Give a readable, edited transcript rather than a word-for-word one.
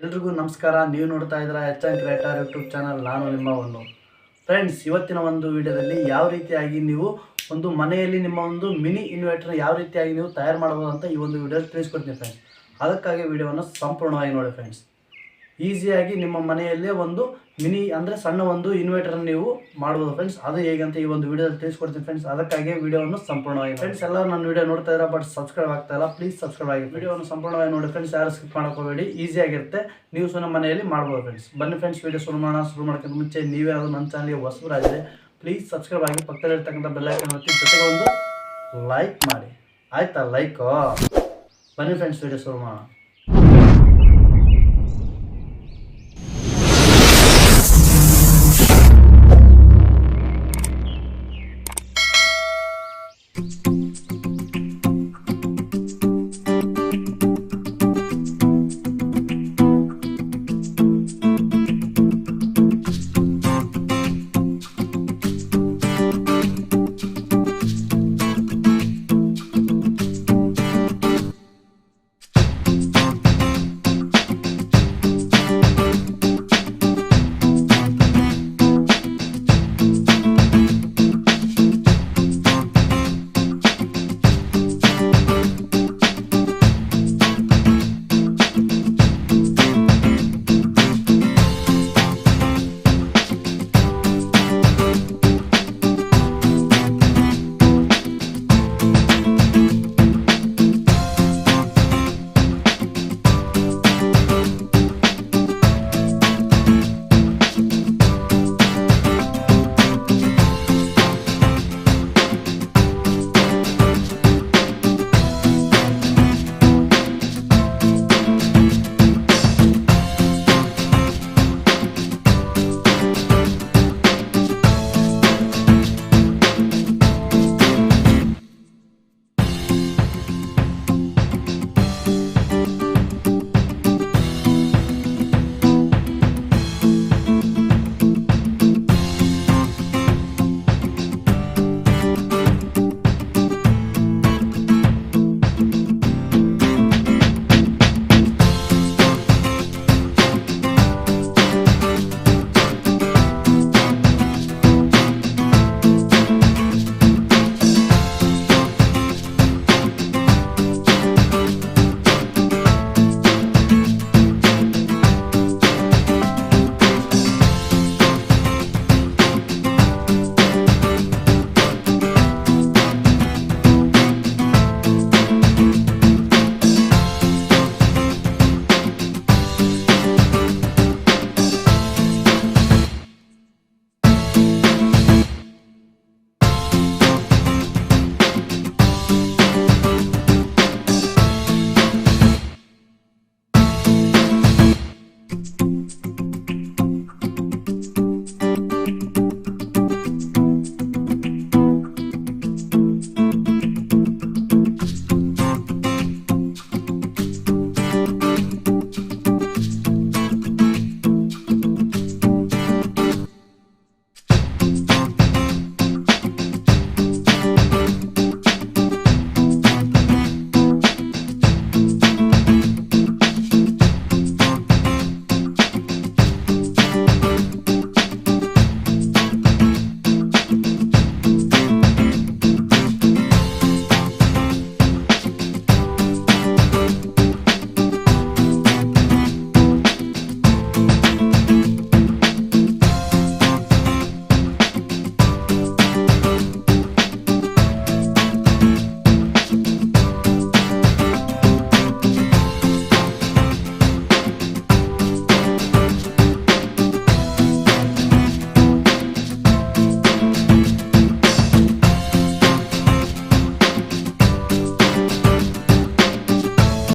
ಎಲ್ರಿಗೂ ನಮಸ್ಕಾರ. ನೀವು ನೋಡ್ತಾ ಇದ್ದೀರಾ ಎಚ್.ಎನ್ ಕ್ರಿಯೇಟರ್ ಯೂಟ್ಯೂಬ್ ಚಾನಲ್. ನಾನು ನಿಮ್ಮ ಒಂದು ಫ್ರೆಂಡ್ಸ್. ಇವತ್ತಿನ ಒಂದು ವಿಡಿಯೋದಲ್ಲಿ ಯಾವ ರೀತಿಯಾಗಿ ನೀವು ಒಂದು ಮನೆಯಲ್ಲಿ ನಿಮ್ಮ ಒಂದು ಮಿನಿ ಇನ್ವರ್ಟರ್ ಯಾವ ರೀತಿಯಾಗಿ ನೀವು ತಯಾರು ಮಾಡಬಹುದು ಅಂತ ಈ ಒಂದು ವಿಡಿಯೋದಲ್ಲಿ ತಿಳಿಸ್ಕೊಡ್ತೀನಿ ಫ್ರೆಂಡ್ಸ್. ಅದಕ್ಕಾಗಿ ವಿಡಿಯೋವನ್ನು ಸಂಪೂರ್ಣವಾಗಿ ನೋಡಿ ಫ್ರೆಂಡ್ಸ್. ಈಸಿಯಾಗಿ ನಿಮ್ಮ ಮನೆಯಲ್ಲೇ ಒಂದು ಮಿನಿ ಅಂದರೆ ಸಣ್ಣ ಒಂದು ಇನ್ವರ್ಟರ್ ನೀವು ಮಾಡ್ಬೋದು ಫ್ರೆಂಡ್ಸ್. ಅದು ಹೇಗೆ ಅಂತ ಈ ಒಂದು ವಿಡಿಯೋದಲ್ಲಿ ತಿಳಿಸ್ಕೊಡ್ತೀನಿ ಫ್ರೆಂಡ್ಸ್. ಅದಕ್ಕಾಗಿ ವಿಡಿಯೋವನ್ನು ಸಂಪೂರ್ಣವಾಗಿ ಫ್ರೆಂಡ್ಸ್. ಎಲ್ಲರೂ ನನ್ನ ವಿಡಿಯೋ ನೋಡ್ತಾ ಇದ್ದಾರೆ, ಬಟ್ ಸಬ್ಸ್ಕ್ರೈಬ್ ಆಗ್ತಾ ಇಲ್ಲ. ಪ್ಲೀಸ್ ಸಬ್ಸ್ಕ್ರೈಬ್ ಆಗಿ ವಿಡಿಯೋವನ್ನು ಸಂಪೂರ್ಣವಾಗಿ ನೋಡಿ ಫ್ರೆಂಡ್ಸ್. ಯಾರು ಸ್ಕಿಪ್ ಮಾಡ್ಕೋಬೇಡಿ, ಈಸಿಯಾಗಿರುತ್ತೆ. ನೀವು ಸುಮ್ಮನೆ ಮನೆಯಲ್ಲಿ ಮಾಡ್ಬೋದು ಫ್ರೆಂಡ್ಸ್. ಬನ್ನಿ ಫ್ರೆಂಡ್ಸ್, ವಿಡಿಯೋ ಶುರು ಮಾಡೋಕ್ಕಿಂತ ಮುಂಚೆ ನೀವೇನಾದರೂ ನನ್ನ ಚಾನಲ್ಗೆ ಹೊಸಬರಾಗಿದೆ ಪ್ಲೀಸ್ ಸಬ್ಸ್ಕ್ರೈಬ್ ಆಗಿ, ಪಕ್ಕದಲ್ಲಿರ್ತಕ್ಕಂಥ ಬೆಲ್ ಐಕಾನ್ ಒತ್ತಿ, ಜೊತೆಗೆ ಒಂದು ಲೈಕ್ ಮಾಡಿ. ಆಯ್ತಾ ಲೈಕು? ಬನ್ನಿ ಫ್ರೆಂಡ್ಸ್, ವಿಡಿಯೋ ಶುರು ಮಾಡೋಣ.